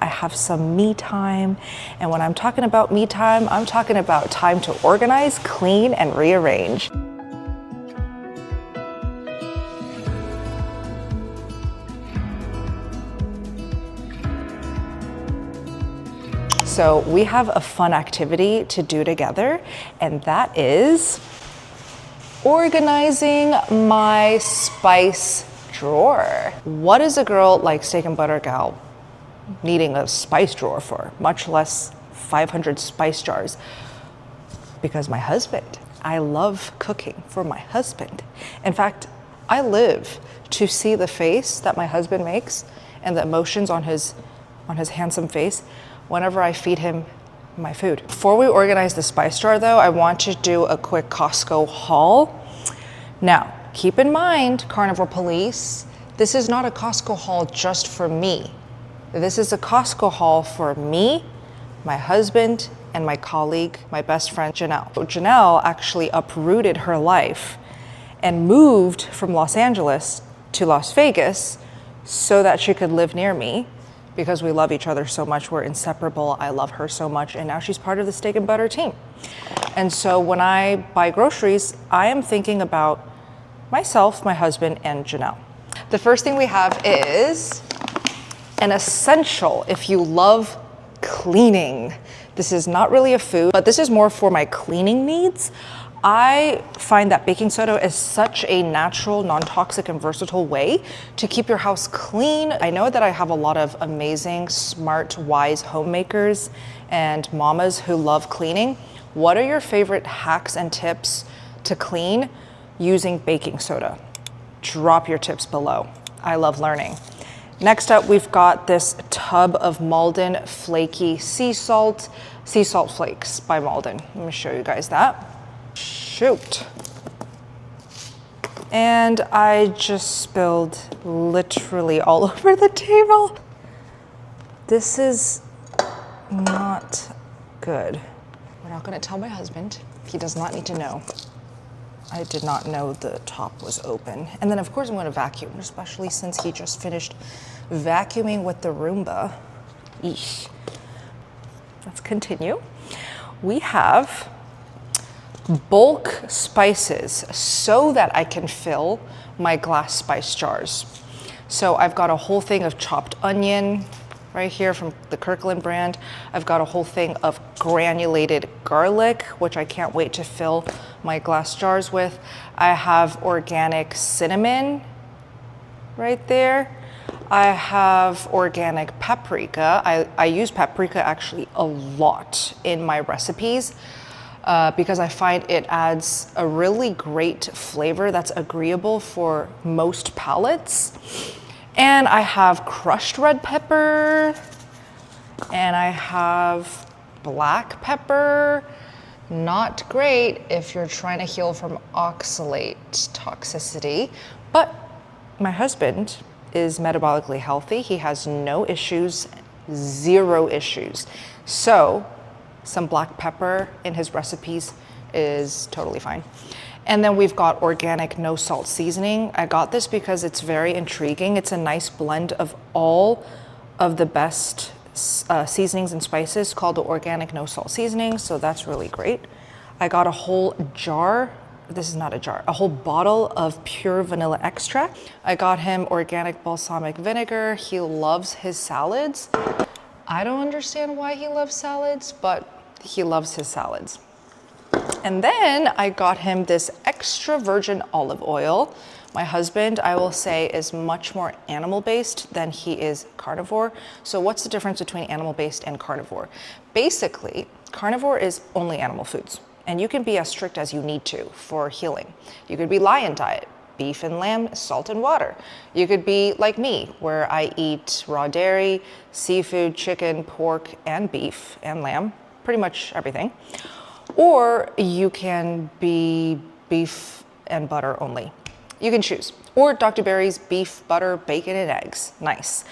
I have some me time, and when I'm talking about me time, I'm talking about time to organize, clean, and rearrange. So we have a fun activity to do together, and that is organizing my spice drawer. What is a girl like Steak and Butter Gal needing a spice drawer for, much less 500 spice jars? Because my husband. I love cooking for my husband. In fact, I live to see the face that my husband makes and the emotions on his handsome face whenever I feed him my food. Before we organize the spice jar though, I want to do a quick Costco haul. Now, keep in mind, Carnivore Police, this is not a Costco haul just for me. This is a Costco haul for me, my husband, and my colleague, my best friend, Janelle. Janelle actually uprooted her life and moved from Los Angeles to Las Vegas so that she could live near me because we love each other so much. We're inseparable. I love her so much. And now she's part of the Steak and Butter team. And so when I buy groceries, I am thinking about myself, my husband, and Janelle. The first thing we have is an essential if you love cleaning. This is not really a food, but this is more for my cleaning needs. I find that baking soda is such a natural, non-toxic, and versatile way to keep your house clean. I know that I have a lot of amazing, smart, wise homemakers and mamas who love cleaning. What are your favorite hacks and tips to clean using baking soda? Drop your tips below. I love learning. Next up, we've got this tub of Malden flaky sea salt flakes by Malden. Let me show you guys that. Shoot. And I just spilled literally all over the table. This is not good. We're not gonna tell my husband. He does not need to know. I did not know the top was open. And then of course I'm gonna vacuum, especially since he just finished vacuuming with the Roomba. Eesh. Let's continue. We have bulk spices so that I can fill my glass spice jars. So I've got a whole thing of chopped onion right here from the Kirkland brand. I've got a whole thing of granulated garlic, which I can't wait to fill my glass jars with. I have organic cinnamon right there. I have organic paprika. I use paprika actually a lot in my recipes because I find it adds a really great flavor that's agreeable for most palates. And I have crushed red pepper, and I have black pepper. Not great if you're trying to heal from oxalate toxicity, but my husband is metabolically healthy. He has no issues, 0 issues. So some black pepper in his recipes is totally fine. And then we've got organic no salt seasoning. I got this because it's very intriguing. It's a nice blend of all of the best seasonings and spices called the organic no salt seasoning. So that's really great. I got a whole jar. This is not a jar, a whole bottle of pure vanilla extract. I got him organic balsamic vinegar. He loves his salads. I don't understand why he loves salads, but he loves his salads. And then I got him this extra virgin olive oil. My husband, I will say, is much more animal-based than he is carnivore. So what's the difference between animal-based and carnivore? Basically, carnivore is only animal foods, and you can be as strict as you need to for healing. You could be lion diet, beef and lamb, salt and water. You could be like me, where I eat raw dairy, seafood, chicken, pork, and beef and lamb, pretty much everything. Or you can be beef and butter only. You can choose. Or Dr. Berry's beef, butter, bacon, and eggs. Nice.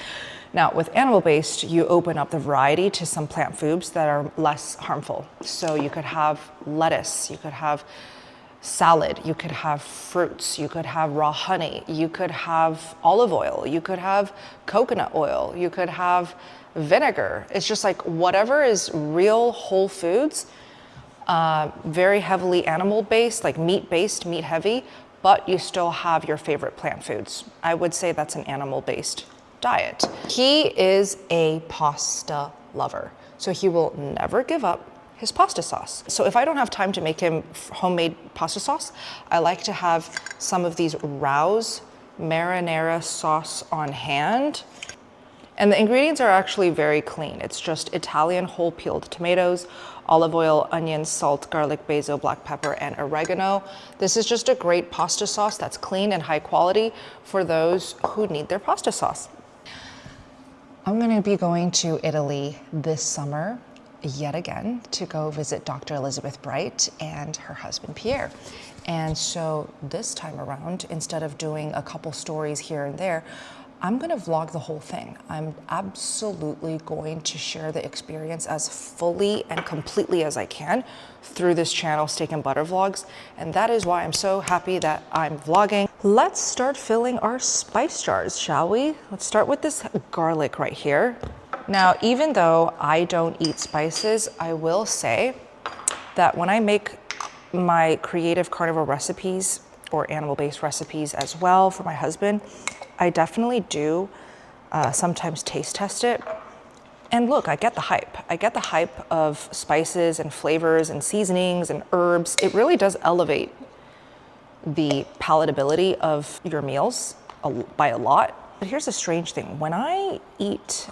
Now, with animal-based, you open up the variety to some plant foods that are less harmful. So you could have lettuce, you could have salad, you could have fruits, you could have raw honey, you could have olive oil, you could have coconut oil, you could have vinegar. It's just like whatever is real whole foods, very heavily animal based, like meat based, meat heavy, but you still have your favorite plant foods. I would say that's an animal based diet. He is a pasta lover, so he will never give up his pasta sauce. So if I don't have time to make him homemade pasta sauce, I like to have some of these Rouse marinara sauce on hand. And the ingredients are actually very clean. It's just Italian whole peeled tomatoes, olive oil, onions, salt, garlic, basil, black pepper, and oregano. This is just a great pasta sauce that's clean and high quality for those who need their pasta sauce. I'm gonna be going to Italy this summer yet again to go visit Dr. Elizabeth Bright and her husband Pierre. And so this time around, instead of doing a couple stories here and there, I'm gonna vlog the whole thing. I'm absolutely going to share the experience as fully and completely as I can through this channel, Steak and Butter Vlogs. And that is why I'm so happy that I'm vlogging. Let's start filling our spice jars, shall we? Let's start with this garlic right here. Now, even though I don't eat spices, I will say that when I make my creative carnivore recipes or animal-based recipes as well for my husband, I definitely do sometimes taste test it. And look, I get the hype. I get the hype of spices and flavors and seasonings and herbs. It really does elevate the palatability of your meals by a lot. But here's a strange thing. When I eat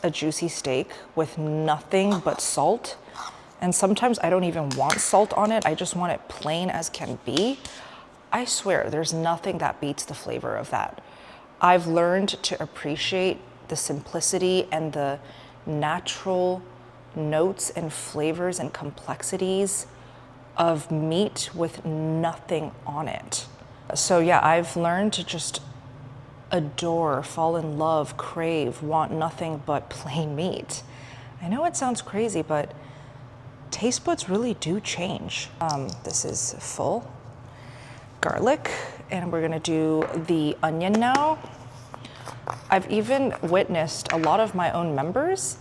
a juicy steak with nothing but salt, and sometimes I don't even want salt on it, I just want it plain as can be, I swear there's nothing that beats the flavor of that. I've learned to appreciate the simplicity and the natural notes and flavors and complexities of meat with nothing on it. So yeah, I've learned to just adore, fall in love, crave, want nothing but plain meat. I know it sounds crazy, but taste buds really do change. This is full garlic, and we're gonna do the onion now. I've even witnessed a lot of my own members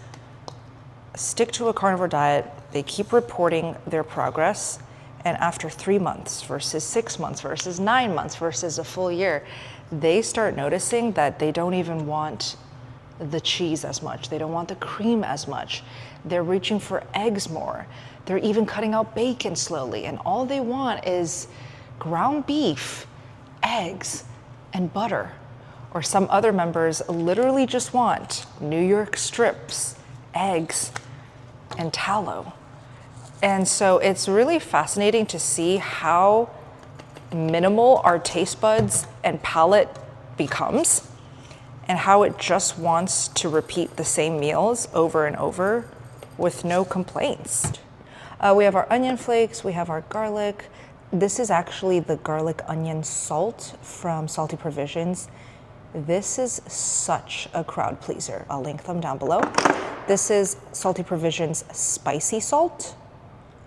stick to a carnivore diet. They keep reporting their progress, and after 3 months versus 6 months versus 9 months versus a full year, they start noticing that they don't even want the cheese as much. They don't want the cream as much. They're reaching for eggs more. They're even cutting out bacon slowly, and all they want is ground beef, eggs, and butter. Or some other members literally just want New York strips, eggs, and tallow. And so it's really fascinating to see how minimal our taste buds and palate becomes, and how it just wants to repeat the same meals over and over with no complaints. We have our onion flakes, we have our garlic. This is actually the garlic onion salt from Salty Provisions. This is such a crowd pleaser. I'll link them down below. This is Salty Provisions spicy salt,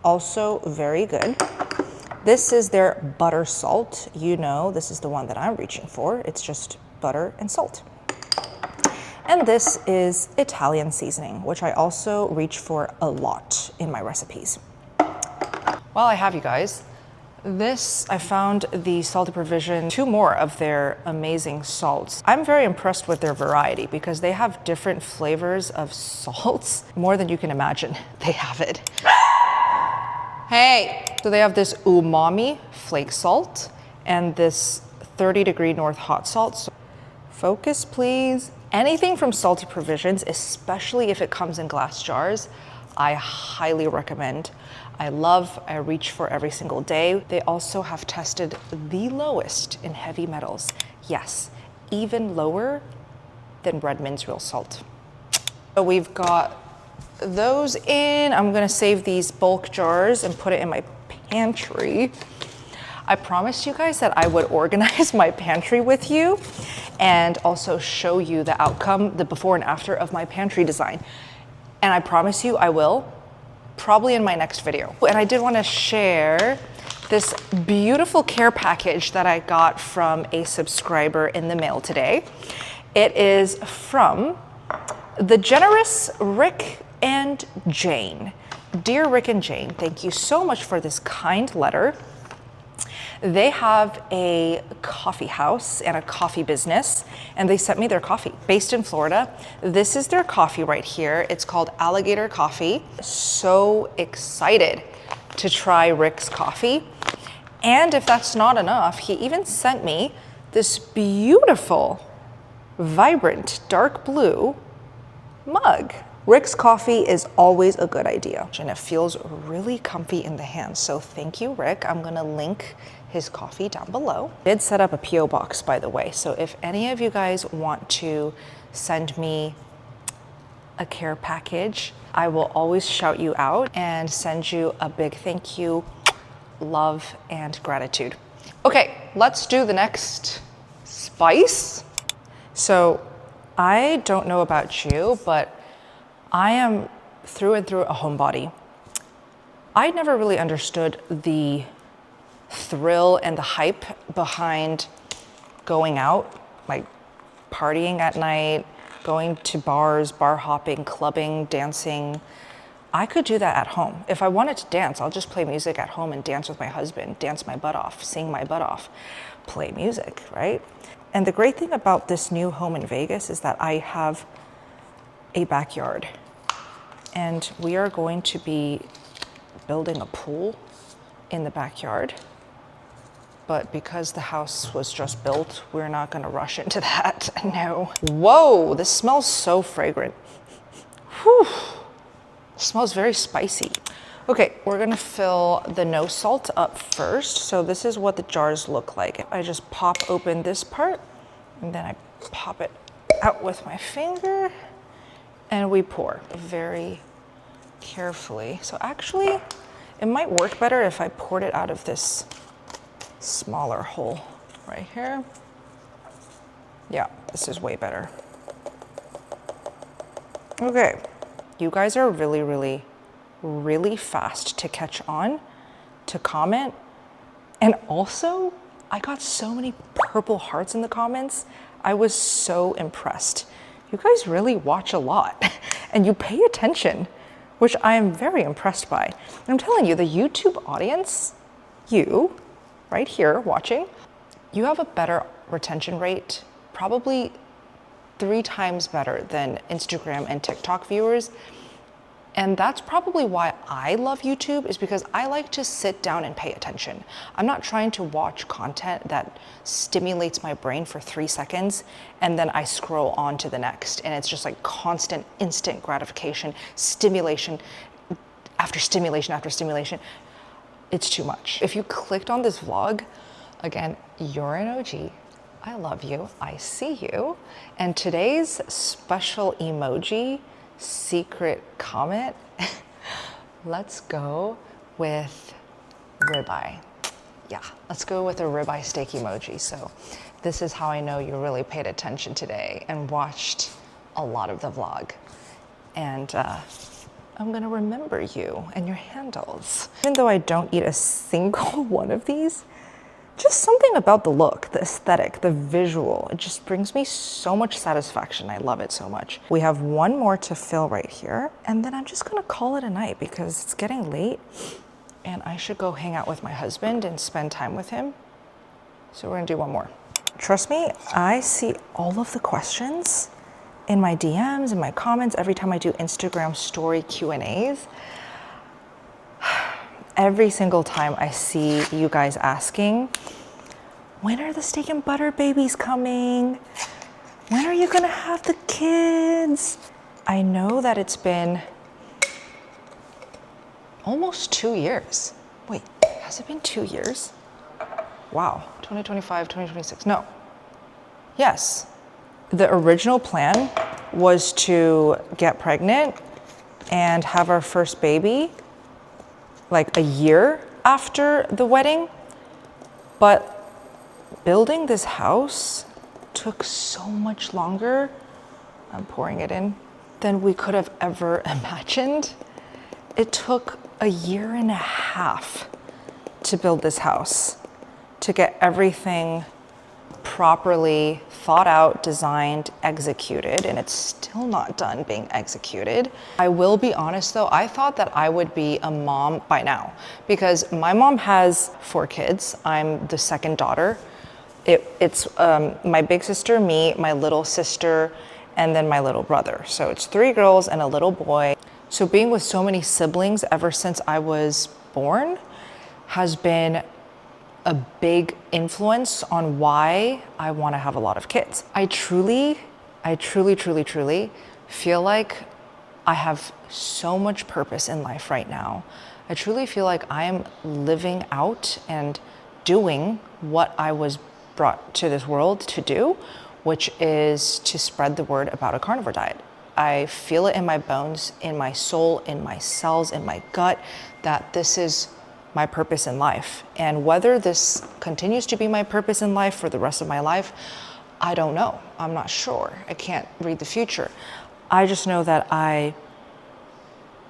also very good. This is their butter salt. You know, this is the one that I'm reaching for. It's just butter and salt. And this is Italian seasoning, which I also reach for a lot in my recipes. While I have you guys, I found the Salty Provision, 2 more of their amazing salts. I'm very impressed with their variety because they have different flavors of salts, more than you can imagine. They have it. Hey! So they have this umami flake salt and this 30° north hot salt. So focus, please. Anything from Salty Provisions, especially if it comes in glass jars, I highly recommend. I reach for every single day. They also have tested the lowest in heavy metals. Yes, even lower than Redmond's real salt. So we've got those in. I'm gonna save these bulk jars and put it in my pantry. I promised you guys that I would organize my pantry with you and also show you the outcome, the before and after of my pantry design. And I promise you I will, probably in my next video. And I did want to share this beautiful care package that I got from a subscriber in the mail today. It is from The generous Rick and Jane. Dear Rick and Jane, thank you so much for this kind letter. They have a coffee house and a coffee business, and they sent me their coffee based in Florida. This is their coffee right here. It's called Alligator Coffee. So excited to try Rick's coffee. And if that's not enough, he even sent me this beautiful, vibrant, dark blue mug. Rick's coffee is always a good idea, and it feels really comfy in the hands. So thank you, Rick. I'm gonna link his coffee down below. I did set up a PO box, by the way. So if any of you guys want to send me a care package, I will always shout you out and send you a big thank you, love, and gratitude. Okay, let's do the next spice. So I don't know about you, but I am through and through a homebody. I never really understood the thrill and the hype behind going out, like partying at night, going to bars, bar hopping, clubbing, dancing. I could do that at home. If I wanted to dance, I'll just play music at home and dance with my husband, dance my butt off, sing my butt off, play music, right? And the great thing about this new home in Vegas is that I have a backyard, and we are going to be building a pool in the backyard. But because the house was just built, we're not gonna rush into that, no. Whoa, this smells so fragrant. Whew, it smells very spicy. Okay, we're gonna fill the no salt up first. So this is what the jars look like. I just pop open this part, and then I pop it out with my finger, and we pour very carefully. So actually, it might work better if I poured it out of this smaller hole right here. Yeah, this is way better. Okay, you guys are really fast to catch on, to comment. And also, I got so many purple hearts in the comments. I was so impressed. You guys really watch a lot and you pay attention, which I am very impressed by. And I'm telling you, the YouTube audience, you, right here watching, you have a better retention rate, probably 3 times better than Instagram and TikTok viewers. And that's probably why I love YouTube, is because I like to sit down and pay attention. I'm not trying to watch content that stimulates my brain for 3 seconds and then I scroll on to the next. And it's just like constant, instant gratification, stimulation after stimulation after stimulation. It's too much. If you clicked on this vlog, again, you're an OG. I love you, I see you. And today's special emoji, secret comment, let's go with ribeye. Yeah, let's go with a ribeye steak emoji. So this is how I know you really paid attention today and watched a lot of the vlog. And I'm gonna remember you and your handles. Even though I don't eat a single one of these, just something about the look, the aesthetic, the visual, it just brings me so much satisfaction. I love it so much. We have one more to fill right here, and then I'm just gonna call it a night because it's getting late and I should go hang out with my husband and spend time with him. So we're gonna do one more. Trust me, I see all of the questions in my DMs, in my comments, every time I do Instagram story Q&As. Every single time I see you guys asking, when are the steak and butter babies coming? When are you gonna have the kids? I know that it's been almost 2 years. Wait, has it been 2 years? Wow, 2025, 2026, no. Yes, the original plan was to get pregnant and have our first baby like a year after the wedding, but building this house took so much longer, I'm pouring it in, than we could have ever imagined. It took a year and a half to build this house, to get everything properly thought out, designed, executed, and it's still not done being executed. I will be honest though, I thought that I would be a mom by now because my mom has 4 kids. I'm the second daughter. It's my big sister, me, my little sister, and then my little brother. So it's 3 girls and a little boy. So being with so many siblings ever since I was born has been a big influence on why I want to have a lot of kids. I truly feel like I have so much purpose in life right now. I truly feel like I am living out and doing what I was brought to this world to do, which is to spread the word about a carnivore diet. I feel it in my bones, in my soul, in my cells, in my gut, that this is my purpose in life. And whether this continues to be my purpose in life for the rest of my life, I don't know. I'm not sure. I can't read the future. I just know that I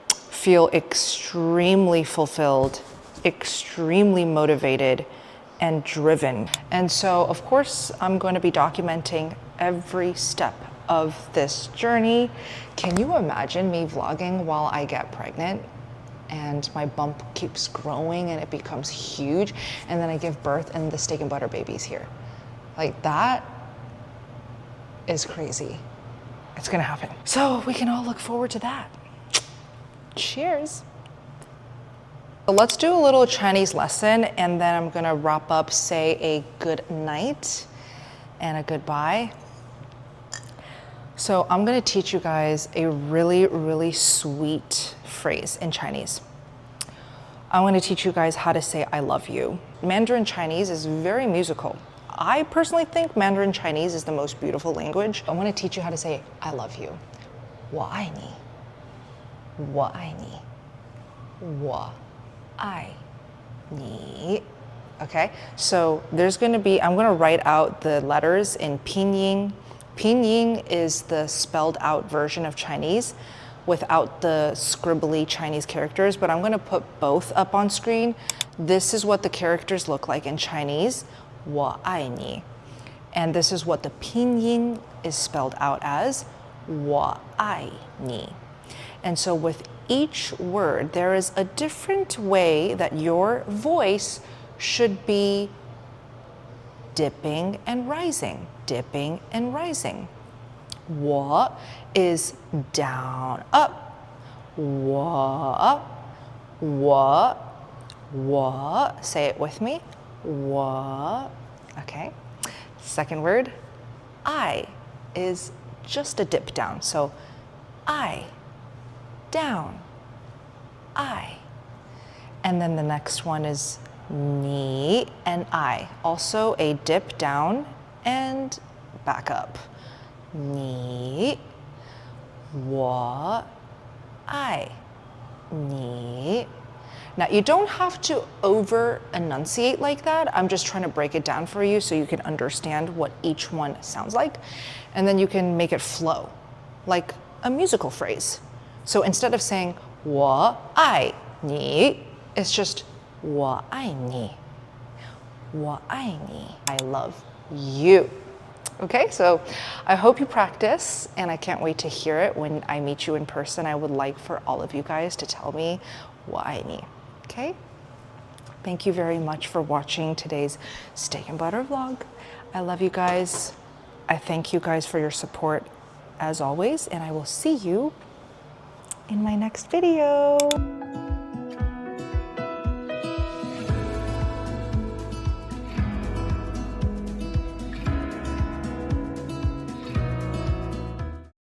feel extremely fulfilled, extremely motivated, and driven. And so, of course, I'm going to be documenting every step of this journey. Can you imagine me vlogging while I get pregnant and my bump keeps growing and it becomes huge, and then I give birth and the steak and butter baby's here? Like, that is crazy. It's gonna happen. So we can all look forward to that. Cheers. So let's do a little Chinese lesson, and then I'm gonna wrap up, say a good night and a goodbye. So I'm gonna teach you guys a really sweet phrase in Chinese. I'm gonna teach you guys how to say I love you. Mandarin Chinese is very musical. I personally think Mandarin Chinese is the most beautiful language. I wanna teach you how to say I love you. 我爱你. 我爱你. 我爱你. Okay, so there's gonna be, I'm gonna write out the letters in pinyin. Pinyin is the spelled out version of Chinese without the scribbly Chinese characters, but I'm gonna put both up on screen. This is what the characters look like in Chinese, 我爱你. And this is what the pinyin is spelled out as, 我爱你. And so with each word, there is a different way that your voice should be dipping and rising, dipping and rising. 我 is down, up. 我 say it with me. 我 okay. Second word, I is just a dip down. So I, down, I. And then the next one is ni and I. Also a dip down and back up. Ni, 我爱你. Now, you don't have to over enunciate like that. I'm just trying to break it down for you so you can understand what each one sounds like. And then you can make it flow like a musical phrase. So instead of saying 我爱你, it's just 我爱你. 我爱你. I love you. Okay, so I hope you practice, and I can't wait to hear it when I meet you in person. I would like for all of you guys to tell me 我爱你. Okay? Thank you very much for watching today's steak and butter vlog. I love you guys. I thank you guys for your support as always, and I will see you in my next video.